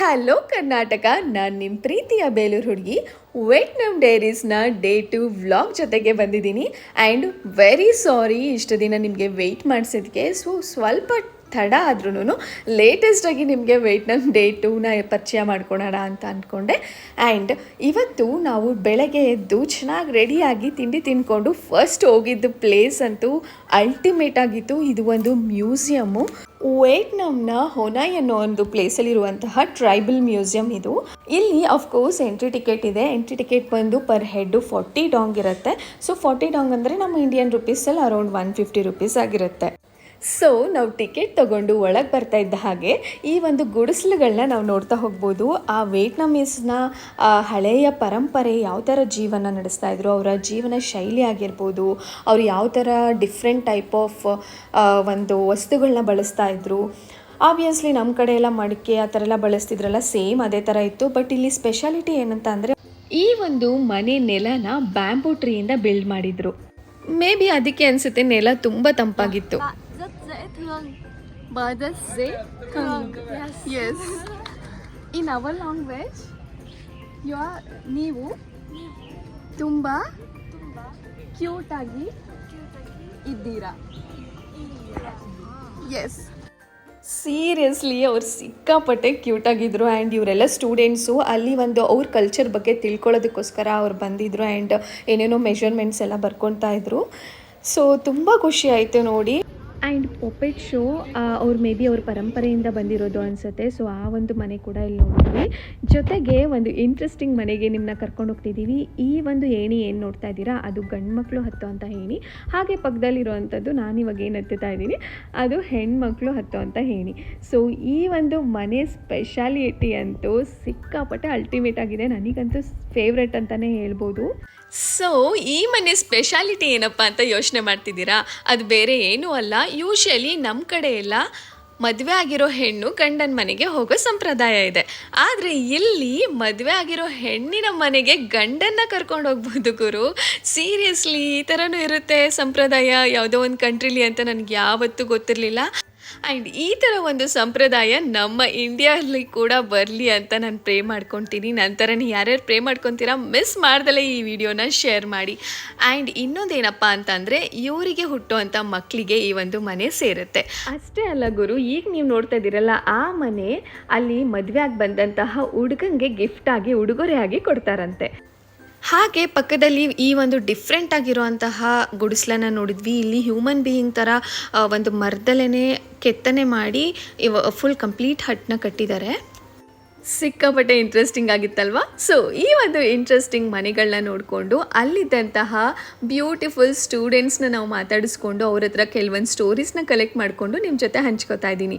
Hello Karnataka, ನಾನು ನಿಮ್ಮ ಪ್ರೀತಿಯ ಬೇಲೂರು ಹುಡುಗಿ ವಿಯೆಟ್ನಾಂ ಡೈರೀಸ್ನ ಡೇ 2 ವ್ಲಾಗ್ ಜೊತೆಗೆ ಬಂದಿದ್ದೀನಿ. ಆ್ಯಂಡ್ ವೆರಿ ಸಾರಿ ಇಷ್ಟು ದಿನ ನಿಮಗೆ ವೆಯ್ಟ್ ಮಾಡಿಸಿದ್ದಕ್ಕೆ. ಸ್ವಲ್ಪ ತಡ ಆದ್ರೂ ಲೇಟೆಸ್ಟಾಗಿ ನಿಮಗೆ ವಿಯೆಟ್ನಾಂ ಡೇ 2ನ ಪರಿಚಯ ಮಾಡ್ಕೊಳೋಣ ಅಂತ ಅಂದ್ಕೊಂಡೆ. ಆ್ಯಂಡ್ ಇವತ್ತು ನಾವು ಬೆಳಗ್ಗೆ ಎದ್ದು ಚೆನ್ನಾಗಿ ರೆಡಿಯಾಗಿ ತಿಂಡಿ ತಿಂದ್ಕೊಂಡು ಫಸ್ಟ್ ಹೋಗಿದ್ದು ಪ್ಲೇಸ್ ಅಂತೂ ಅಲ್ಟಿಮೇಟ್ ಆಗಿತ್ತು. ಇದು ಒಂದು ಮ್ಯೂಸಿಯಮ್ಮು, ವಿಯೆಟ್ನಾಂನ ಹೊನಾಯ್ ಅನ್ನೋ ಒಂದು ಪ್ಲೇಸಲ್ಲಿರುವಂತಹ ಟ್ರೈಬಲ್ ಮ್ಯೂಸಿಯಂ ಇದು. ಇಲ್ಲಿ ಅಫ್ಕೋರ್ಸ್ ಎಂಟ್ರಿ ಟಿಕೆಟ್ ಇದೆ. ಎಂಟ್ರಿ ಟಿಕೆಟ್ ಬಂದು ಪರ್ ಹೆಡ್ 40 ಡಾಂಗ್ ಇರುತ್ತೆ. ಸೊ 40 ಡಾಂಗ್ ಅಂದರೆ ನಮ್ಮ ಇಂಡಿಯನ್ ರುಪೀಸಲ್ಲಿ ಅರೌಂಡ್ 150 ರುಪೀಸ್ ಆಗಿರುತ್ತೆ. ಸೊ ನಾವು ಟಿಕೆಟ್ ತೊಗೊಂಡು ಒಳಗೆ ಬರ್ತಾ ಇದ್ದ ಹಾಗೆ ಈ ಒಂದು ಗುಡಿಸಲುಗಳನ್ನ ನಾವು ನೋಡ್ತಾ ಹೋಗ್ಬೋದು. ಆ ವಿಯೆಟ್ನಾಮೀಸ್ನ ಹಳೆಯ ಪರಂಪರೆ ಯಾವ ಥರ ಜೀವನ ನಡೆಸ್ತಾ ಇದ್ರು, ಅವರ ಜೀವನ ಶೈಲಿ ಆಗಿರ್ಬೋದು, ಅವ್ರು ಯಾವ ಥರ ಡಿಫ್ರೆಂಟ್ ಟೈಪ್ ಆಫ್ ಒಂದು ವಸ್ತುಗಳನ್ನ ಬಳಸ್ತಾ ಇದ್ರು. ಆಬ್ವಿಯಸ್ಲಿ ನಮ್ಮ ಕಡೆ ಎಲ್ಲ ಮಡಿಕೆ ಆ ಥರ ಎಲ್ಲ ಬಳಸ್ತಿದ್ರಲ್ಲ, ಸೇಮ್ ಅದೇ ಥರ ಇತ್ತು. ಬಟ್ ಇಲ್ಲಿ ಸ್ಪೆಷಾಲಿಟಿ ಏನಂತ ಅಂದರೆ ಈ ಒಂದು ಮನೆ ನೆಲನ ಬ್ಯಾಂಬೂ ಟ್ರೀಯಿಂದ ಬಿಲ್ಡ್ ಮಾಡಿದ್ರು. ಮೇ ಬಿ ಅದಕ್ಕೆ ಅನಿಸುತ್ತೆ ನೆಲ ತುಂಬ ತಂಪಾಗಿತ್ತು. ಇನ್ ಅವರ್ ಲ್ಯಾಂಗ್ವೇಜ್ ನೀವು ತುಂಬ ಕ್ಯೂಟ್ ಆಗಿ ಇದ್ದೀರಾ. ಎಸ್, ಸೀರಿಯಸ್ಲಿ ಅವ್ರು ಸಿಕ್ಕಾಪಟ್ಟೆ ಕ್ಯೂಟಾಗಿದ್ದರು. ಆ್ಯಂಡ್ ಇವರೆಲ್ಲ ಸ್ಟೂಡೆಂಟ್ಸು ಅಲ್ಲಿ ಒಂದು ಅವ್ರ ಕಲ್ಚರ್ ಬಗ್ಗೆ ತಿಳ್ಕೊಳ್ಳೋದಕ್ಕೋಸ್ಕರ ಅವ್ರು ಬಂದಿದ್ದರು. ಆ್ಯಂಡ್ ಏನೇನೋ ಮೆಷರ್ಮೆಂಟ್ಸ್ ಎಲ್ಲ ಬರ್ಕೊತಾ ಇದ್ರು. ಸೊ ತುಂಬ ಖುಷಿ ಆಯಿತು ನೋಡಿ. ಆ್ಯಂಡ್ ಪೊಪೆಟ್ ಶೋ ಅವ್ರು ಮೇ ಬಿ ಅವ್ರ ಪರಂಪರೆಯಿಂದ ಬಂದಿರೋದು ಅನಿಸುತ್ತೆ. ಸೊ ಆ ಒಂದು ಮನೆ ಕೂಡ ಇಲ್ಲಿ ನೋಡಿದ್ವಿ. ಜೊತೆಗೆ ಒಂದು ಇಂಟ್ರೆಸ್ಟಿಂಗ್ ಮನೆಗೆ ನಿಮ್ಮನ್ನ ಕರ್ಕೊಂಡು ಹೋಗ್ತಿದ್ದೀವಿ. ಈ ಒಂದು ಏಣಿ ಏನು ನೋಡ್ತಾ ಇದ್ದೀರಾ, ಅದು ಗಂಡು ಮಕ್ಕಳು ಹತ್ತುವಂಥ ಏಣಿ. ಹಾಗೆ ಪಕ್ಕದಲ್ಲಿರುವಂಥದ್ದು ನಾನಿವಾಗ ಏನು ಹತ್ತುತ್ತಾ ಇದ್ದೀನಿ, ಅದು ಹೆಣ್ಮಕ್ಳು ಹತ್ತುವಂಥ ಏಣಿ. ಸೊ ಈ ಒಂದು ಮನೆ ಸ್ಪೆಷಾಲಿಟಿ ಅಂತೂ ಸಿಕ್ಕಾಪಟ್ಟೆ ಅಲ್ಟಿಮೇಟ್ ಆಗಿದೆ. ನನಗಂತೂ ಫೇವ್ರೆಟ್ ಅಂತಲೇ ಹೇಳ್ಬೋದು. ಸೊ ಈ ಮನೆ ಸ್ಪೆಷಾಲಿಟಿ ಏನಪ್ಪ ಅಂತ ಯೋಚನೆ ಮಾಡ್ತಿದ್ದೀರಾ, ಅದು ಬೇರೆ ಏನೂ ಅಲ್ಲ. ಯೂಶ್ವಲಿ ನಮ್ಮ ಕಡೆ ಎಲ್ಲ ಮದುವೆ ಆಗಿರೋ ಹೆಣ್ಣು ಗಂಡನ ಮನೆಗೆ ಹೋಗೋ ಸಂಪ್ರದಾಯ ಇದೆ. ಆದರೆ ಇಲ್ಲಿ ಮದುವೆ ಆಗಿರೋ ಹೆಣ್ಣಿನ ಮನೆಗೆ ಗಂಡನ್ನ ಕರ್ಕೊಂಡು ಹೋಗ್ಬೋದು ಗುರು. ಸೀರಿಯಸ್ಲಿ ಈ ಥರನೂ ಇರುತ್ತೆ ಸಂಪ್ರದಾಯ ಯಾವುದೋ ಒಂದು ಕಂಟ್ರಿಲಿ ಅಂತ ನನಗೆ ಯಾವತ್ತೂ ಗೊತ್ತಿರಲಿಲ್ಲ. ಆ್ಯಂಡ್ ಈ ಥರ ಒಂದು ಸಂಪ್ರದಾಯ ನಮ್ಮ ಇಂಡಿಯಾದಲ್ಲಿ ಕೂಡ ಬರಲಿ ಅಂತ ನಾನು ಪ್ರೇ ಮಾಡ್ಕೊತೀನಿ. ನಂತರನೇ ಯಾರ್ಯಾರು ಪ್ರೇ ಮಾಡ್ಕೊತೀರಾ ಮಿಸ್ ಮಾಡ್ದಲೇ ಈ ವಿಡಿಯೋನ ಶೇರ್ ಮಾಡಿ. ಆ್ಯಂಡ್ ಇನ್ನೊಂದೇನಪ್ಪ ಅಂತಂದರೆ ಇವರಿಗೆ ಹುಟ್ಟುವಂಥ ಮಕ್ಕಳಿಗೆ ಈ ಒಂದು ಮನೆ ಸೇರುತ್ತೆ. ಅಷ್ಟೇ ಅಲ್ಲ ಗುರು, ಈಗ ನೀವು ನೋಡ್ತಾ ಇದ್ದೀರಲ್ಲ ಆ ಮನೆ ಅಲ್ಲಿ ಮದುವೆ ಆಗಿ ಬಂದಂತಹ ಹುಡುಗಂಗೆ ಗಿಫ್ಟಾಗಿ ಉಡುಗೊರೆಯಾಗಿ ಕೊಡ್ತಾರಂತೆ. ಹಾಗೆ ಪಕ್ಕದಲ್ಲಿ ಈ ಒಂದು ಡಿಫ್ರೆಂಟ್ ಆಗಿರುವಂತಹ ಗುಡಿಸಲನ್ನು ನೋಡಿದ್ವಿ. ಇಲ್ಲಿ ಹ್ಯೂಮನ್ ಬೀಯಿಂಗ್ ಥರ ಒಂದು ಮರದಲ್ಲೇ ಕೆತ್ತನೆ ಮಾಡಿ ಫುಲ್ ಕಂಪ್ಲೀಟ್ ಹಟ್ನ ಕಟ್ಟಿದ್ದಾರೆ. ಸಿಕ್ಕಾಪಟ್ಟೆ ಇಂಟ್ರೆಸ್ಟಿಂಗ್ ಆಗಿತ್ತಲ್ವಾ. ಸೊ ಈ ಒಂದು ಇಂಟ್ರೆಸ್ಟಿಂಗ್ ಮನೆಗಳನ್ನ ನೋಡಿಕೊಂಡು ಅಲ್ಲಿದ್ದಂತಹ ಬ್ಯೂಟಿಫುಲ್ ಸ್ಟೂಡೆಂಟ್ಸ್ನ ನಾವು ಮಾತಾಡಿಸ್ಕೊಂಡು ಅವ್ರ ಹತ್ರ ಕೆಲವೊಂದು ಸ್ಟೋರೀಸ್ನ ಕಲೆಕ್ಟ್ ಮಾಡಿಕೊಂಡು ನಿಮ್ಮ ಜೊತೆ ಹಂಚ್ಕೋತಾ ಇದ್ದೀನಿ.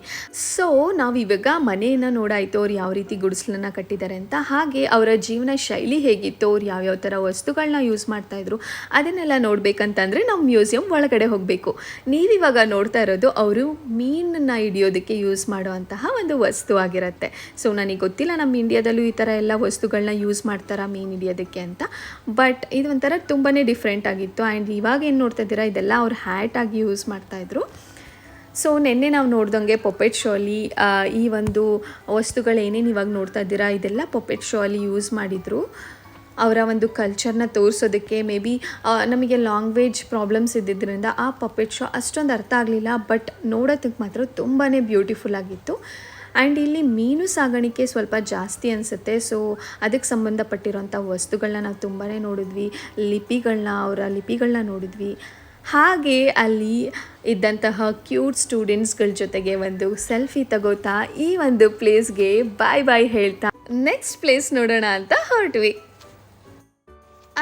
ಸೊ ನಾವು ಇವಾಗ ಮನೆಯನ್ನು ನೋಡಾಯಿತು, ಅವ್ರು ಯಾವ ರೀತಿ ಗುಡಿಸಲನ್ನು ಕಟ್ಟಿದ್ದಾರೆ ಅಂತ. ಹಾಗೆ ಅವರ ಜೀವನ ಶೈಲಿ ಹೇಗಿತ್ತು, ಅವ್ರು ಯಾವ್ಯಾವ ಥರ ವಸ್ತುಗಳನ್ನ ಯೂಸ್ ಮಾಡ್ತಾಯಿದ್ರು ಅದನ್ನೆಲ್ಲ ನೋಡಬೇಕಂತಂದರೆ ನಾವು ಮ್ಯೂಸಿಯಂ ಒಳಗಡೆ ಹೋಗಬೇಕು. ನೀವಿವಾಗ ನೋಡ್ತಾ ಇರೋದು ಅವರು ಮೀನನ್ನು ಹಿಡಿಯೋದಕ್ಕೆ ಯೂಸ್ ಮಾಡುವಂತಹ ಒಂದು ವಸ್ತು ಆಗಿರುತ್ತೆ. ಸೊ ನನಗೆ ಗೊತ್ತಿಲ್ಲ ನಮ್ಮ ಇಂಡಿಯಾದಲ್ಲೂ ಈ ಥರ ಎಲ್ಲ ವಸ್ತುಗಳನ್ನ ಯೂಸ್ ಮಾಡ್ತಾರಾ ಮೀನು ಹಿಡಿಯೋದಕ್ಕೆ ಅಂತ. ಬಟ್ ಇದು ಒಂಥರ ತುಂಬಾ ಡಿಫ್ರೆಂಟ್ ಆಗಿತ್ತು. ಆ್ಯಂಡ್ ಇವಾಗ ಏನು ನೋಡ್ತಾ ಇದ್ದೀರಾ ಇದೆಲ್ಲ ಅವ್ರು ಹ್ಯಾಟ್ ಆಗಿ ಯೂಸ್ ಮಾಡ್ತಾಯಿದ್ರು. ಸೊ ನಿನ್ನೆ ನಾವು ನೋಡ್ದಂಗೆ ಪೊಪೆಟ್ ಶೋ ಅಲ್ಲಿ ಈ ಒಂದು ವಸ್ತುಗಳೇನೇನು ಇವಾಗ ನೋಡ್ತಾ ಇದ್ದೀರಾ ಇದೆಲ್ಲ ಪೊಪೆಟ್ ಶೋ ಅಲ್ಲಿ ಯೂಸ್ ಮಾಡಿದರು. ಅವರ ಒಂದು ಕಲ್ಚರ್ನ ತೋರಿಸೋದಕ್ಕೆ. ಮೇ ಬಿ ನಮಗೆ ಲ್ಯಾಂಗ್ವೇಜ್ ಪ್ರಾಬ್ಲಮ್ಸ್ ಇದ್ದಿದ್ದರಿಂದ ಆ ಪಪೆಟ್ ಶೋ ಅಷ್ಟೊಂದು ಅರ್ಥ ಆಗಲಿಲ್ಲ. ಬಟ್ ನೋಡೋದಕ್ಕೆ ಮಾತ್ರ ತುಂಬಾ ಬ್ಯೂಟಿಫುಲ್ ಆಗಿತ್ತು. ಆ್ಯಂಡ್ ಇಲ್ಲಿ ಮೀನು ಸಾಗಾಣಿಕೆ ಸ್ವಲ್ಪ ಜಾಸ್ತಿ ಅನಿಸುತ್ತೆ. ಸೊ ಅದಕ್ಕೆ ಸಂಬಂಧಪಟ್ಟಿರೋಂಥ ವಸ್ತುಗಳನ್ನ ನಾವು ತುಂಬಾ ನೋಡಿದ್ವಿ. ಅವರ ಲಿಪಿಗಳನ್ನ ನೋಡಿದ್ವಿ. ಹಾಗೆ ಅಲ್ಲಿ ಇದ್ದಂತಹ ಕ್ಯೂಟ್ ಸ್ಟೂಡೆಂಟ್ಸ್ಗಳ ಜೊತೆಗೆ ಒಂದು ಸೆಲ್ಫಿ ತಗೋತಾ ಈ ಒಂದು ಪ್ಲೇಸ್ಗೆ ಬಾಯ್ ಹೇಳ್ತಾ ನೆಕ್ಸ್ಟ್ ಪ್ಲೇಸ್ ನೋಡೋಣ ಅಂತ ಹೊರಟ್ವಿ.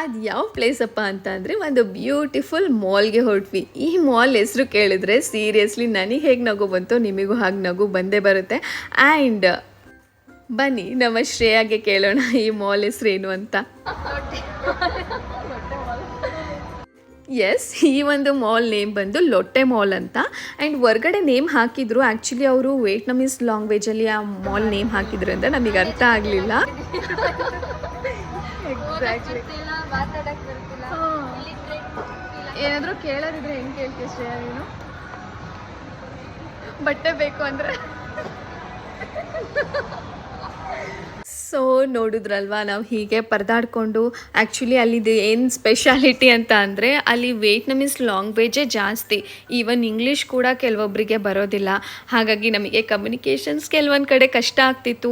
ಅದು ಯಾವ ಪ್ಲೇಸಪ್ಪ ಅಂತ ಅಂದರೆ ಒಂದು ಬ್ಯೂಟಿಫುಲ್ ಮಾಲ್ಗೆ ಹೊರಟ್ವಿ. ಈ ಮಾಲ್ ಹೆಸರು ಕೇಳಿದ್ರೆ ಸೀರಿಯಸ್ಲಿ ನನಗೆ ಹೇಗೆ ನಗು ಬಂತು ನಿಮಗೂ ಹಾಗೆ ನಗು ಬಂದೇ ಬರುತ್ತೆ. ಆ್ಯಂಡ್ ಬನ್ನಿ ನಮ್ಮ ಶ್ರೇಯಾಗೆ ಕೇಳೋಣ ಈ ಮಾಲ್ ಹೆಸರೇನು ಅಂತ. ಎಸ್, ಈ ಒಂದು ಮಾಲ್ ನೇಮ್ ಬಂದು ಲೊಟ್ಟೆ ಮಾಲ್ ಅಂತ. ಆ್ಯಂಡ್ ಹೊರ್ಗಡೆ ನೇಮ್ ಹಾಕಿದ್ರು. ಆ್ಯಕ್ಚುಲಿ ಅವರು ವಿಯೆಟ್ನಾಮೀಸ್ ಲ್ಯಾಂಗ್ವೇಜಲ್ಲಿ ಆ ಮಾಲ್ ನೇಮ್ ಹಾಕಿದ್ರು ಅಂತ ನಮಗೆ ಅರ್ಥ ಆಗಲಿಲ್ಲ. ಏನಾದರೂ ಕೇಳೋದಿದ್ರೆ ಹೆಂಗೆ ಕೇಳ್ತೀಯ ಶ್ರೇಯಾ ನೀನು? ಬಟ್ಟೆ ಬೇಕು ಅಂದರೆ ಸೊ ನೋಡಿದ್ರಲ್ವಾ ನಾವು ಹೀಗೆ ಪರದಾಡಿಕೊಂಡು ಆ್ಯಕ್ಚುಲಿ ಅಲ್ಲಿದು ಏನು ಸ್ಪೆಷಾಲಿಟಿ ಅಂತ ಅಂದರೆ ಅಲ್ಲಿ ವಿಯೆಟ್ನಮೀಸ್ ಲ್ಯಾಂಗ್ವೇಜೇ ಜಾಸ್ತಿ. ಈವನ್ ಇಂಗ್ಲೀಷ್ ಕೂಡ ಕೆಲವೊಬ್ಬರಿಗೆ ಬರೋದಿಲ್ಲ. ಹಾಗಾಗಿ ನಮಗೆ ಕಮ್ಯುನಿಕೇಷನ್ಸ್ ಕೆಲವೊಂದು ಕಡೆ ಕಷ್ಟ ಆಗ್ತಿತ್ತು.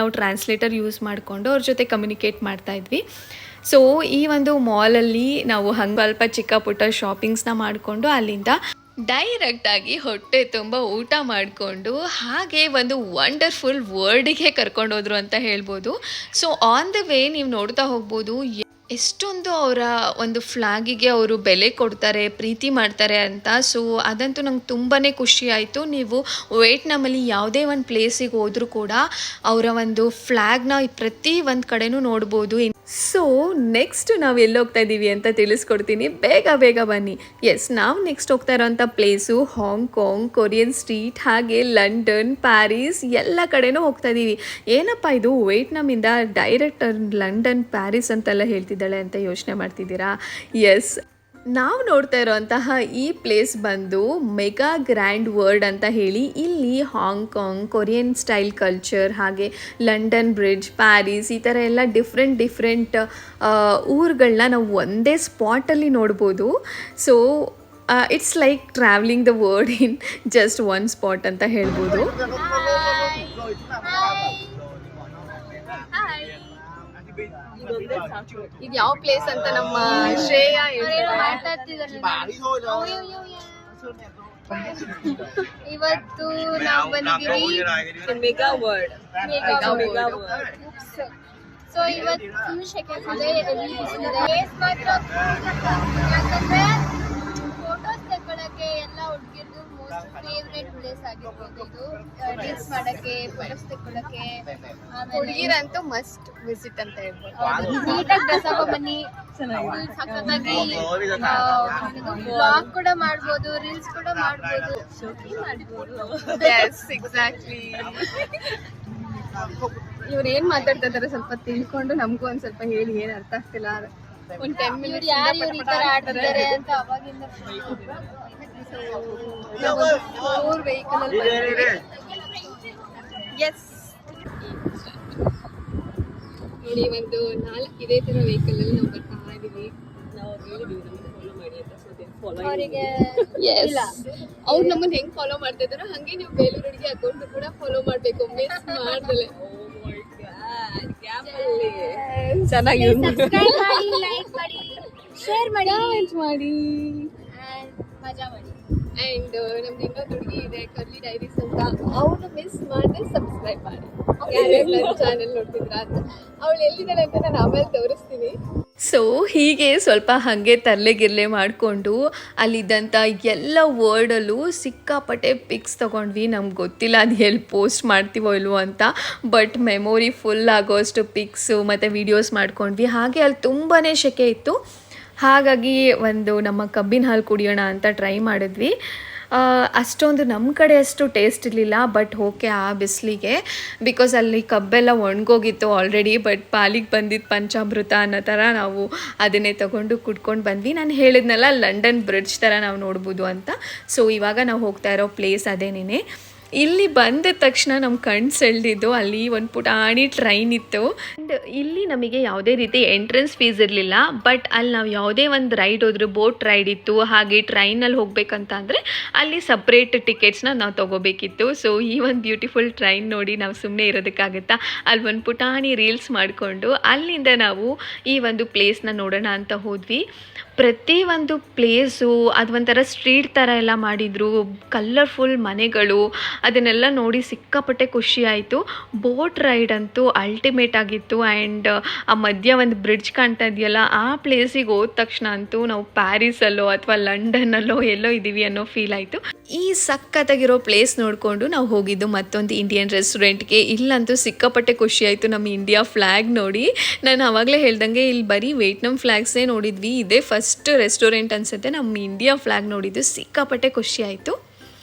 ನಾವು ಟ್ರಾನ್ಸ್ಲೇಟರ್ ಯೂಸ್ ಮಾಡಿಕೊಂಡು ಅವ್ರ ಜೊತೆ ಕಮ್ಯುನಿಕೇಟ್ ಮಾಡ್ತಾಯಿದ್ವಿ. ಸೊ ಈ ಒಂದು ಮಾಲಲ್ಲಿ ನಾವು ಹಂಗೆ ಸ್ವಲ್ಪ ಚಿಕ್ಕ ಪುಟ್ಟ ಶಾಪಿಂಗ್ಸ್ನ ಮಾಡಿಕೊಂಡು ಅಲ್ಲಿಂದ ಡೈರೆಕ್ಟಾಗಿ ಹೊಟ್ಟೆ ತುಂಬ ಊಟ ಮಾಡಿಕೊಂಡು ಹಾಗೆ ಒಂದು ವಂಡರ್ಫುಲ್ ವರ್ಲ್ಡಿಗೆ ಕರ್ಕೊಂಡೋದ್ರು ಅಂತ ಹೇಳ್ಬೋದು. ಸೊ ಆನ್ ದ ವೇ ನೀವು ನೋಡ್ತಾ ಹೋಗ್ಬೋದು ಎಷ್ಟೊಂದು ಅವರ ಒಂದು ಫ್ಲಾಗಿಗೆ ಅವರು ಬೆಲೆ ಕೊಡ್ತಾರೆ, ಪ್ರೀತಿ ಮಾಡ್ತಾರೆ ಅಂತ. ಸೊ ಅದಂತೂ ನಂಗೆ ತುಂಬಾ ಖುಷಿ ಆಯಿತು. ನೀವು ವಿಯೆಟ್ನಾಮಲ್ಲಿ ಯಾವುದೇ ಒಂದು ಪ್ಲೇಸಿಗೆ ಹೋದರೂ ಕೂಡ ಅವರ ಒಂದು ಫ್ಲ್ಯಾಗ್ನ ಪ್ರತಿ ಒಂದು ಕಡೆನೂ ನೋಡ್ಬೋದು. ಸೊ ನೆಕ್ಸ್ಟ್ ನಾವು ಎಲ್ಲಿ ಹೋಗ್ತಾ ಇದ್ದೀವಿ ಅಂತ ತಿಳಿಸ್ಕೊಡ್ತೀನಿ, ಬೇಗ ಬೇಗ ಬನ್ನಿ. ಎಸ್, ನಾವು ನೆಕ್ಸ್ಟ್ ಹೋಗ್ತಾ ಇರೋವಂಥ ಪ್ಲೇಸು ಹಾಂಗ್ಕಾಂಗ್, ಕೊರಿಯನ್ ಸ್ಟ್ರೀಟ್, ಹಾಗೆ ಲಂಡನ್, ಪ್ಯಾರಿಸ್ ಎಲ್ಲ ಕಡೆನೂ ಹೋಗ್ತಾ ಇದ್ದೀವಿ. ಏನಪ್ಪ ಇದು ವಿಯೆಟ್ನಾಮಿಂದ ಡೈರೆಕ್ಟ್ ಲಂಡನ್, ಪ್ಯಾರಿಸ್ ಅಂತೆಲ್ಲ ಹೇಳ್ತಿದ್ದಾಳೆ ಅಂತ ಯೋಚನೆ ಮಾಡ್ತಿದ್ದೀರಾ? ಎಸ್, ನಾವು ನೋಡ್ತಾ ಇರೋಂತಹ ಈ ಪ್ಲೇಸ್ ಬಂದು ಮೆಗಾ ಗ್ರ್ಯಾಂಡ್ ವರ್ಲ್ಡ್ ಅಂತ ಹೇಳಿ. ಇಲ್ಲಿ ಹಾಂಗ್ಕಾಂಗ್, ಕೊರಿಯನ್ ಸ್ಟೈಲ್ ಕಲ್ಚರ್, ಹಾಗೆ ಲಂಡನ್ ಬ್ರಿಡ್ಜ್, ಪ್ಯಾರಿಸ್, ಈ ಥರ ಎಲ್ಲ ಡಿಫ್ರೆಂಟ್ ಊರುಗಳನ್ನ ನಾವು ಒಂದೇ ಸ್ಪಾಟಲ್ಲಿ ನೋಡ್ಬೋದು. So it's like travelling the world in just one spot ಅಂತ ಹೇಳ್ಬೋದು. ಇದು ಯಾವ ಪ್ಲೇಸ್ ಅಂತ ನಮ್ಮ ಶ್ರೇಯಾ ಇವತ್ತು ನಾವು ಬಂದಿದ್ದೀವಿ ಮೆಗಾ ವರ್ಲ್ಡ್. ಸೊ ಇವತ್ತು ಫುಲ್ ಸೆಕೆಂಡ್ ಇದೆ, ಪ್ಲೇಸ್ ಮಾತ್ರ ಯಾಕಂದ್ರೆ ಫೋಟೋಸ್ ತಗೊಳಕ್ಕೆ ಎಲ್ಲ ಹುಡುಗಿರ್ದು ಮೋಸ್ಟ್ ಫೇವ್ರೇಟ್ ಪ್ಲೇಸ್ ಆಗಿರ್ಬೋದು ಇದು. ರೀಲ್ಸ್ ಮಾಡಕ್ಕೆ, ಫೋಟೋಸ್ ತಗೊಳಕ್ಕೆ, ಹುಡುಗಿರಂತೂ ಮಸ್ಟ್ ವಿಸಿಟ್ ಅಂತ ಹೇಳ್ಬೋದು. ನೀಟಾಗಿ ಡ್ರೆಸ್ ಹಾಕೋ ಬನ್ನಿ, ಸಖತ್ತಾಗಿ ಬ್ಲಾಗ್ ಕೂಡ ಮಾಡ್ಬೋದು, ರೀಲ್ಸ್ ಕೂಡ ಮಾಡ್ಬೋದು, ಶೂಟಿಂಗ್ ಮಾಡ್ಬೋದು. Yes, exactly. ಇವ್ರು ಏನ್ ಮಾತಾಡ್ತಾ ಇದಾರೆ ಸ್ವಲ್ಪ ತಿಳ್ಕೊಂಡು ನಮಗೂ ಒಂದ್ ಸ್ವಲ್ಪ ಹೇಳಿ, ಏನ್ ಅರ್ಥ ಆಗ್ತಿಲ್ಲ. ಒಂದ್ 10 minutes ಯಾರು ಇವ್ರು ಈ ತರ ಆಡ್ತಿದ್ದಾರೆ ಅಂತ ಅವಾಗಿಂದ ವೆಹಿಕಲ್ ಅಲ್ಲಿ ಬಂದಿದ್ದೀವಿ. ಎಸ್, ನೋಡಿ ಒಂದು 4 ಇದೇ ತರ ವೆಹಿಕಲ್ ಅಲ್ಲಿ ನಾವು ಬರ್ತಾ ಇದೀವಿ. ಅವರಿಗೆ ಅವ್ರು ನಮ್ಮನ್ನ ಹೆಂಗ್ ಫಾಲೋ ಮಾಡ್ತಾ ಇದಾರೋ ಹಂಗೆ ನೀವು ಬೇಲೂರಿಗೆ ಅಕೌಂಟ್ ಕೂಡ ಫಾಲೋ ಮಾಡ್ಬೇಕು, ಮಿಸ್ ಮಾಡ್ದಲೆ. ಚೆನ್ನಾಗಿ ಸಬ್ಸ್ಕ್ರೈಬ್ ಮಾಡಿ, ಲೈಕ್ ಮಾಡಿ, ಶೇರ್ ಮಾಡಿ, ಕಮೆಂಟ್ ಮಾಡಿ, ಮಜಾ ಮಾಡಿ. ಅಂಡ್ ನಮ್ದು ಇನ್ನೊಂದು ಹುಡುಗಿ ಇದೆ ಕರ್ಲಿ ಡೈರೀಸ್ ಅಂತ, ಅವನು ಮಿಸ್ ಮಾಡಿದ್ರೆ ಸಬ್ಸ್ಕ್ರೈಬ್ ಮಾಡಿ. ನನ್ನ ಚಾನೆಲ್ ನೋಡ್ತಿದ್ರ ಅಂತ. ಅವಳು ಎಲ್ಲಿದ್ದಾಳೆ ಅಂತ ನಾನು ಆಮೇಲೆ ತೋರಿಸ್ತೀನಿ. ಸೊ ಹೀಗೆ ಸ್ವಲ್ಪ ಹಾಗೆ ತರ್ಲೆಗಿರ್ಲೆ ಮಾಡಿಕೊಂಡು ಅಲ್ಲಿದ್ದಂಥ ಎಲ್ಲ ವರ್ಡಲ್ಲೂ ಸಿಕ್ಕಾಪಟ್ಟೆ ಪಿಕ್ಸ್ ತೊಗೊಂಡ್ವಿ. ನಮ್ಗೆ ಗೊತ್ತಿಲ್ಲ ಅದು ಎಲ್ಲಿ ಪೋಸ್ಟ್ ಮಾಡ್ತೀವೋ ಇಲ್ವೋ ಅಂತ, ಬಟ್ ಮೆಮೊರಿ ಫುಲ್ ಆಗೋಷ್ಟು ಪಿಕ್ಸು ಮತ್ತು ವೀಡಿಯೋಸ್ ಮಾಡ್ಕೊಂಡ್ವಿ. ಹಾಗೆ ಅಲ್ಲಿ ತುಂಬಾ ಸೆಕೆ ಇತ್ತು. ಹಾಗಾಗಿ ಒಂದು ನಮ್ಮ ಕಬ್ಬಿನ ಹಾಲು ಕುಡಿಯೋಣ ಅಂತ ಟ್ರೈ ಮಾಡಿದ್ವಿ. ಅಷ್ಟೊಂದು ನಮ್ಮ ಕಡೆ ಅಷ್ಟು ಟೇಸ್ಟ್ ಇರಲಿಲ್ಲ, ಬಟ್ ಓಕೆ ಆ ಬಿಸಿಲಿಗೆ, ಬಿಕಾಸ್ ಅಲ್ಲಿ ಕಬ್ಬೆಲ್ಲ ಒಣಗೋಗಿತ್ತು ಆಲ್ರೆಡಿ. ಬಟ್ ಪಾಲಿಗೆ ಬಂದಿದ್ದು ಪಂಚಾಮೃತ ಅನ್ನೋ ಥರ ನಾವು ಅದನ್ನೇ ತೊಗೊಂಡು ಕುಡ್ಕೊಂಡು ಬಂದ್ವಿ. ನಾನು ಹೇಳಿದ್ನಲ್ಲ ಲಂಡನ್ ಬ್ರಿಡ್ಜ್ ಥರ ನಾವು ನೋಡ್ಬೋದು ಅಂತ. ಸೊ ಇವಾಗ ನಾವು ಹೋಗ್ತಾ ಇರೋ ಪ್ಲೇಸ್ ಅದೇನೇ. ಇಲ್ಲಿ ಬಂದ ತಕ್ಷಣ ನಮ್ಮ ಕಣ್ಣು ಸೆಳೆದಿದ್ದು ಅಲ್ಲಿ ಒಂದು ಪುಟಾಣಿ ಟ್ರೈನ್ ಇತ್ತು. ಆ್ಯಂಡ್ ಇಲ್ಲಿ ನಮಗೆ ಯಾವುದೇ ರೀತಿ ಎಂಟ್ರೆನ್ಸ್ ಫೀಸ್ ಇರಲಿಲ್ಲ, ಬಟ್ ಅಲ್ಲಿ ನಾವು ಯಾವುದೇ ಒಂದು ರೈಡ್ ಹೋದ್ರು, ಬೋಟ್ ರೈಡ್ ಇತ್ತು, ಹಾಗೆ ಟ್ರೈನಲ್ಲಿ ಹೋಗ್ಬೇಕಂತ ಅಂದರೆ ಅಲ್ಲಿ ಸಪ್ರೇಟ್ ಟಿಕೆಟ್ಸ್ನ ನಾವು ತೊಗೋಬೇಕಿತ್ತು. ಸೊ ಈ ಒಂದು ಬ್ಯೂಟಿಫುಲ್ ಟ್ರೈನ್ ನೋಡಿ ನಾವು ಸುಮ್ಮನೆ ಇರೋದಕ್ಕಾಗುತ್ತಾ, ಅಲ್ಲಿ ಒಂದು ಪುಟಾಣಿ ರೀಲ್ಸ್ ಮಾಡಿಕೊಂಡು ಅಲ್ಲಿಂದ ನಾವು ಈ ಒಂದು ಪ್ಲೇಸ್ನ ನೋಡೋಣ ಅಂತ ಹೋದ್ವಿ. ಪ್ರತಿ ಒಂದು ಪ್ಲೇಸು ಅದು ಒಂಥರ ಸ್ಟ್ರೀಟ್ ಥರ ಎಲ್ಲ ಮಾಡಿದರು, ಕಲರ್ಫುಲ್ ಮನೆಗಳು, ಅದನ್ನೆಲ್ಲ ನೋಡಿ ಸಿಕ್ಕಾಪಟ್ಟೆ ಖುಷಿ ಆಯಿತು. ಬೋಟ್ ರೈಡ್ ಅಂತೂ ಅಲ್ಟಿಮೇಟ್ ಆಗಿತ್ತು. ಆ್ಯಂಡ್ ಆ ಮಧ್ಯ ಒಂದು ಬ್ರಿಡ್ಜ್ ಕಾಣ್ತಾ ಇದೆಯಲ್ಲ, ಆ ಪ್ಲೇಸಿಗೆ ಹೋದ ತಕ್ಷಣ ಅಂತೂ ನಾವು ಪ್ಯಾರಿಸಲ್ಲೋ ಅಥವಾ ಲಂಡನ್ನಲ್ಲೋ ಎಲ್ಲೋ ಇದ್ದೀವಿ ಅನ್ನೋ ಫೀಲ್ ಆಯಿತು. ಈ ಸಖತ್ತಾಗಿರೋ ಪ್ಲೇಸ್ ನೋಡಿಕೊಂಡು ನಾವು ಹೋಗಿದ್ದು ಮತ್ತೊಂದು ಇಂಡಿಯನ್ ರೆಸ್ಟೋರೆಂಟ್ಗೆ. ಇಲ್ಲಂತೂ ಸಿಕ್ಕಾಪಟ್ಟೆ ಖುಷಿ ಆಯಿತು ನಮ್ಮ ಇಂಡಿಯಾ ಫ್ಲ್ಯಾಗ್ ನೋಡಿ. ನಾನು ಆವಾಗಲೇ ಹೇಳ್ದಂಗೆ ಇಲ್ಲಿ ಬರೀ ವಿಯೆಟ್ನಾಂ ಫ್ಲ್ಯಾಗ್ಸೇ ನೋಡಿದ್ವಿ, ಇದೇ ಫಸ್ಟ್ ರೆಸ್ಟೋರೆಂಟ್ ಅನಿಸುತ್ತೆ ನಮ್ಮ ಇಂಡಿಯಾ ಫ್ಲ್ಯಾಗ್ ನೋಡಿದ್ದು. ಸಿಕ್ಕಾಪಟ್ಟೆ ಖುಷಿ ಆಯಿತು.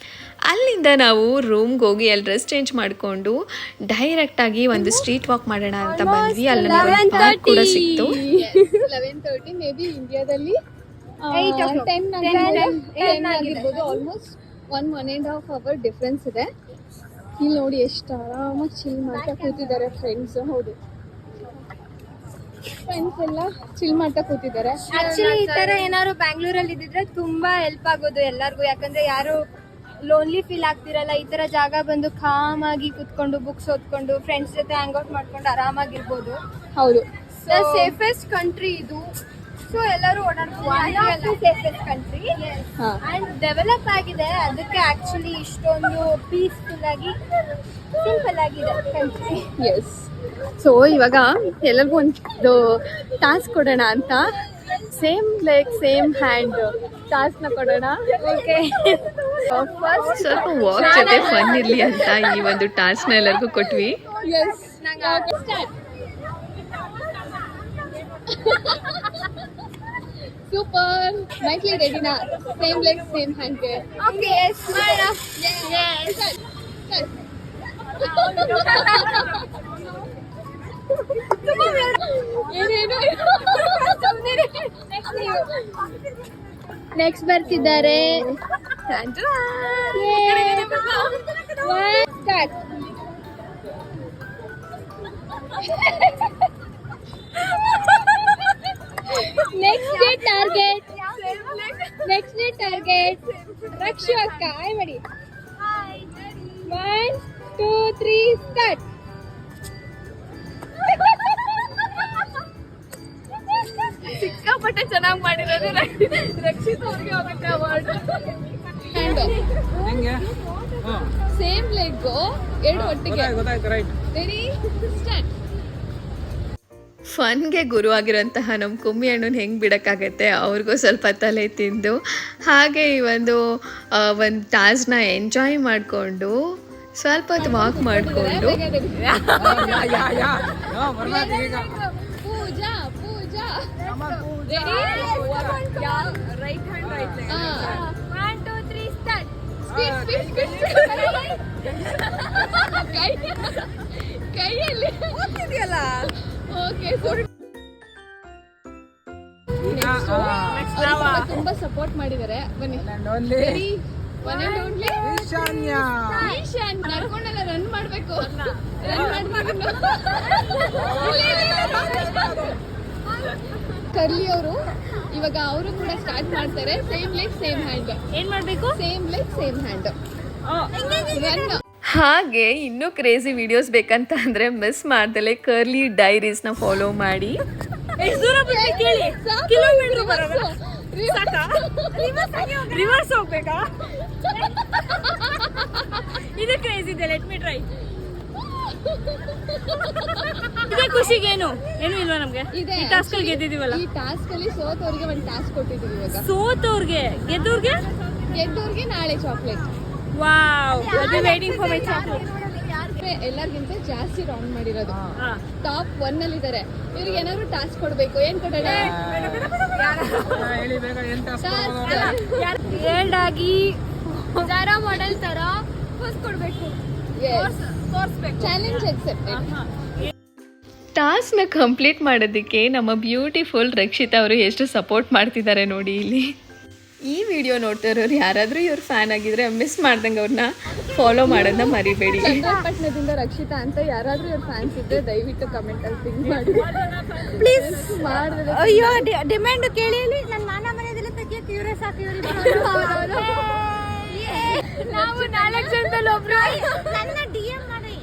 ಅಲ್ಲಿಂದ ನಾವು ರೂಮ್ಗೆ ಹೋಗಿ ಅಲ್ಲಿ ಡ್ರೆಸ್ ಚೇಂಜ್ ಮಾಡಿಕೊಂಡು ಡೈರೆಕ್ಟಾಗಿ ಒಂದು ಸ್ಟ್ರೀಟ್ ವಾಕ್ ಮಾಡೋಣ ಅಂತ ಬಂದ್ವಿ. ಅಲ್ಲಿ ನಮಗೆ ಪಾರ್ಕ್ ಕೂಡ ಸಿಕ್ತು. 11:30 ಮೇ ಬಿ ಇಂಡಿಯಾದಲ್ಲಿ 10 ಆಗಿರ್ಬೋದು. ಆಲ್ಮೋಸ್ಟ್ 1.5 hour ಡಿಫ್ರೆನ್ಸ್ ಇದೆ. ಇಲ್ಲಿ ನೋಡಿ ಎಷ್ಟು ಆರಾಮಾಗಿ ಚಿಲ್ ಮಾಡ್ತಾ ಕೂತಿದ್ದಾರೆ ಫ್ರೆಂಡ್ಸ್. ಹೌದು, ಫ್ರೆಂಡ್ಸ್ ಎಲ್ಲ ಚಿಲ್ ಮಾಡ್ತಾ ಕೂತಿದ್ದಾರೆ. ಆಕ್ಚುಲಿ ಈ ತರ ಏನಾದ್ರು ಬ್ಯಾಂಗ್ಳೂರಲ್ಲಿ ಇದ್ದಿದ್ರೆ ತುಂಬಾ ಹೆಲ್ಪ್ ಆಗೋದು ಎಲ್ಲರಿಗೂ, ಯಾಕಂದ್ರೆ ಯಾರು ಲೋನ್ಲಿ ಫೀಲ್ ಆಗ್ತಿರಲ್ಲ. ಈ ತರ ಜಾಗ ಬಂದು ಕಾಮ್ ಆಗಿ ಕುತ್ಕೊಂಡು ಬುಕ್ಸ್ ಓದ್ಕೊಂಡು ಫ್ರೆಂಡ್ಸ್ ಜೊತೆ ಹ್ಯಾಂಗ್ ಔಟ್ ಮಾಡ್ಕೊಂಡು ಆರಾಮಾಗಿರ್ಬೋದು. ಹೌದು, ಸೇಫೆಸ್ಟ್ ಕಂಟ್ರಿ ಇದು. ಸೊ ಎಲ್ಲರೂ ಓಡಾಡ್ಕೊಂಡು ಸೇಫೆಸ್ಟ್ ಕಂಟ್ರಿ ಅಂಡ್ ಡೆವಲಪ್ ಆಗಿದೆ. ಅದಕ್ಕೆ ಆಕ್ಚುಲಿ ಇಷ್ಟೊಂದು ಪೀಸ್ಫುಲ್ ಆಗಿ ಸಿಂಪಲ್ ಆಗಿದೆ ಕಂಟ್ರಿ. ಎಸ್. ಸೊ ಇವಾಗ ಎಲ್ಲರಿಗೂ ಒಂದು ಟಾಸ್ಕ್ ಕೊಡೋಣ ಅಂತ, ಸೇಮ್ ಲೆಗ್ ಸೇಮ್ ಹ್ಯಾಂಡ್ ಟಾಸ್ಕ್ನ ಕೊಡೋಣ. ಓಕೆ, ಸ್ವಲ್ಪ ವಾಕ್ ಜೊತೆ ಫನ್ ಇರ್ಲಿ ಅಂತ ಈ ಒಂದು ಟಾಸ್ಕ್ನ ಎಲ್ಲರಿಗೂ ಕೊಟ್ವಿ. S, super. ಮೈಕ್ಲಿ ರೆಡಿನಾ? ಸೇಮ್ ಲೆಗ್ ಸೇಮ್ ಹ್ಯಾಂಡ್ಗೆ. ಓಕೆ, ಎಸ್ ಮಾಡೋಣ. ನೆಕ್ಸ್ಟ್ ಬರ್ತಿದ್ದಾರೆ. ನೆಕ್ಸ್ಟ್ ಡೇ ಟಾರ್ಗೆಟ್ ರಕ್ಷು ಅಕ್ಕ. ಆಯ್ ಮಾಡಿ. 1 2 3 ಸ್ಟಾರ್ಟ್. ಸಿಕ್ಕಾಪಟ್ಟೆ ಚೆನ್ನಾಗಿ ಮಾಡಿರೋದು ರಕ್ಷಿತ್ ಅವ್ರಿಗೆ ಹೋಗುತ್ತೆ ಅವಾರ್ಡ್. ಸೇಮ್ ಲೆಗ್ ಎರಡು ಒಟ್ಟಿಗೆ. Ready, start. ಫನ್ಗೆ ಗುರು ಆಗಿರೋಂತಹ ನಮ್ಮ ಕುಮ್ಮಿ ಹಣ್ಣನ್ನು ಹೆಂಗೆ ಬಿಡೋಕ್ಕಾಗತ್ತೆ, ಅವ್ರಿಗೂ ಸ್ವಲ್ಪ ತಲೆ ತಿಂದು ಹಾಗೆ ಈ ಒಂದು ಟಾಸ್ಕ್ನ ಎಂಜಾಯ್ ಮಾಡಿಕೊಂಡು ಸ್ವಲ್ಪ ಹೊತ್ತು ವಾಕ್ ಮಾಡಿಕೊಂಡು Pooja Pooja right hand right 1 2 3 start. ಕೈಯಲ್ಲಿ ಓದ್ತಿದೆಯಲ್ಲ. ಓಕೆ, ತುಂಬಾ ಸಪೋರ್ಟ್ ಮಾಡಿದ್ದಾರೆ. ಬನ್ನಿ, ರೆಡಿ, ಒನ್ ಅಂಡ್ ಓನ್ಲಿ ಈಶಾನ್ಯ. ನಡ್ಕೊಂಡೆಲ್ಲ ರನ್ ಮಾಡ್ಬೇಕು. ಕರ್ಲಿ ಅವರು ಇವಾಗ ಅವರು ಕೂಡ ಸ್ಟಾರ್ಟ್ ಮಾಡ್ತಾರೆ. Same leg same hand. ಏನ್ ಮಾಡ್ಬೇಕು? Same leg same hand run. ಹಾಗೆ ಇನ್ನೂ ಕ್ರೇಜಿ ವಿಡಿಯೋಸ್ ಬೇಕಂತ ಅಂದರೆ ಮಿಸ್ ಮಾಡ್ದಲೆ ಕರ್ಲಿ ಡೈರೀಸ್ನ ಫಾಲೋ ಮಾಡಿ. ರಿವರ್ಸ್ ಹೋಗ್ಬೇಕಾ? ಇದು ಕ್ರೇಜಿ ಇದೆ. Let me try. ಇದೇ ಖುಷಿಗೇನು ಏನು ಇಲ್ವಾ ನಮ್ಗೆ? ಈ ಟಾಸ್ಕ್ ಅಲ್ಲಿ ಗೆದ್ದಿದೀವಲ್ಲ. ಈ ಟಾಸ್ಕ್ ಅಲ್ಲಿ ಸೋತವ್ರಿಗೆ ಒಂದು ಟಾಸ್ಕ್ ಕೊಟ್ಟಿದ್ದೀವಿ ಇವಾಗ. ಸೋತವ್ರಿಗೆ, ಗೆದ್ದವ್ರಿಗೆ ನಾಳೆ chocolate. Wow, waiting for my chocolate. ಎಲ್ಲರಿಗಿಂತ ಜಾಸ್ತಿ ರೌಂಡ್ ಮಾಡಿರೋದು ಟಾಪ್ 1 ಅಲ್ಲಿ ಇದ್ದಾರೆ. ಇವ್ರಿಗೆ ಏನಾದ್ರು ಟಾಸ್ಕ್ ಕೊಡ್ಬೇಕು. ಏನ್ ಕೊಡೋಣ? ಆಗಿ ಜಾರಾ ಮಾಡೆಲ್ ತರ ಪೋಸ್ಟ್ ಕೊಡ್ಬೇಕು. Challenge accepted. ಟಾಸ್ಕ್ನ ಕಂಪ್ಲೀಟ್ ಮಾಡೋದಕ್ಕೆ ನಮ್ಮ ಬ್ಯೂಟಿಫುಲ್ ರಕ್ಷಿತಾ ಅವರು ಎಷ್ಟು ಸಪೋರ್ಟ್ ಮಾಡ್ತಿದ್ದಾರೆ ನೋಡಿ ಇಲ್ಲಿ. ಈ ವಿಡಿಯೋ ನೋಡ್ತಾ ಇರೋರು ಯಾರಾದರೂ ಇವ್ರ ಫ್ಯಾನ್ ಆಗಿದ್ರೆ ಮಿಸ್ ಮಾಡ್ದಂಗೆ ಅವ್ರನ್ನ ಫಾಲೋ ಮಾಡೋದನ್ನ ಮರಿಬೇಡಿ. ಚನ್ನಪಟ್ಟಣದಿಂದ ರಕ್ಷಿತಾ ಅಂತ ಯಾರಾದರೂ ಇವ್ರ ಫ್ಯಾನ್ಸ್ ಇದ್ದರೆ ದಯವಿಟ್ಟು ಕಮೆಂಟಲ್ಲಿ ಪಿಂಗ್ ಮಾಡಿ ಪ್ಲೀಸ್. ಮಾಡಿದ್ರೆ ಅಯ್ಯೋ, ಡಿಮ್ಯಾಂಡ್ ಕೇಳಿ. ನನ್ನ ಮಾನ ಮನೆಯದೆಲ್ಲ ತೆಗಿಯಕ್ಕೆ ಇವರೇ ಸಾಕು. ನಾವು 4 ಜನದಲ್ಲಿ ಒಬ್ರು ನನ್ನ DM ಮಾಡಿ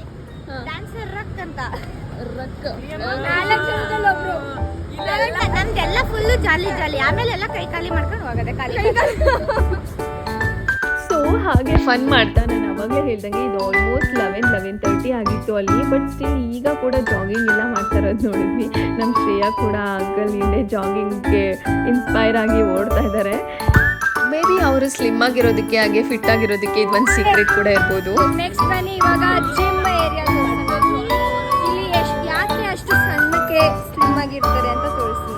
ಡ್ಯಾನ್ಸರ್ ರಕ್ ಅಂತ. ರಕ್ 4 ಜನದಲ್ಲಿ ಒಬ್ರು. ನಮ್ದೆಲ್ಲ ಫುಲ್ಲು ಜಾಲಿ. ಆಮೇಲೆ ಎಲ್ಲ ಕೈ ಖಾಲಿ ಮಾಡ್ಕೊಂಡು ಹೋಗೋದೆ ಖಾಲಿ. ಸೊ ಹಾಗೆ ಫನ್ ಮಾಡ್ತಾ ನಾನು ಅವಾಗಲೇ ಹೇಳ್ದಂಗೆ ಇದು ಆಲ್ಮೋಸ್ಟ್ 11:30 ಆಗಿತ್ತು ಅಲ್ಲಿ. ಬಟ್ ಸ್ಟಿಲ್ ಈಗ ಕೂಡ ಜಾಗಿಂಗ್ ಎಲ್ಲ ಮಾಡ್ತಾ ಇರೋದು ನೋಡಿದ್ವಿ. ನಮ್ಮ ಶ್ರೇಯಾ ಕೂಡ ಅಂಕಲ್ ಹಿಂದೆ ಜಾಗಿಂಗ್ಗೆ ಇನ್ಸ್ಪೈರ್ ಆಗಿ ಓಡ್ತಾ ಇದ್ದಾರೆ. ಮೇ ಬಿ ಅವರು ಸ್ಲಿಮ್ ಆಗಿರೋದಕ್ಕೆ ಹಾಗೆ ಫಿಟ್ ಆಗಿರೋದಕ್ಕೆ ಇದೊಂದು ಸೀಕ್ರೆಟ್ ಕೂಡ ಇರ್ಬೋದು. ನೆಕ್ಸ್ಟ್ ಬನ್ನಿ ಇವಾಗ ಜಿಮ್ ಏರಿಯಾ. ಇಲ್ಲಿ ಯಾಕೆ ಅಷ್ಟು ಸಣ್ಣಕ್ಕೆ ಸ್ಲಿಮ್ ಆಗಿರ್ತಾರೆ ಅಂತ ತೋರಿಸ್ತೀನಿ.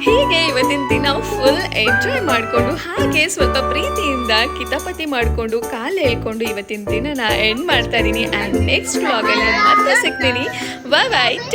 ಹೀಗೆ ಇವತ್ತಿನ ದಿನ ಫುಲ್ ಎಂಜಾಯ್ ಮಾಡಿಕೊಂಡು ಹಾಗೆ ಸ್ವಲ್ಪ ಪ್ರೀತಿಯಿಂದ ಕಿತಾಪತಿ ಮಾಡಿಕೊಂಡು ಕಾಲು ಹೇಳ್ಕೊಂಡು ಇವತ್ತಿನ ದಿನ ಎಂಡ್ ಮಾಡ್ತಾ ಇದ್ದೀನಿ. ಆ್ಯಂಡ್ ನೆಕ್ಸ್ಟ್ ವ್ಲಾಗಲ್ಲಿ ಮತ್ತೆ ಸಿಗ್ತೀನಿ. ಬಾಯ್ ಬಾಯ್.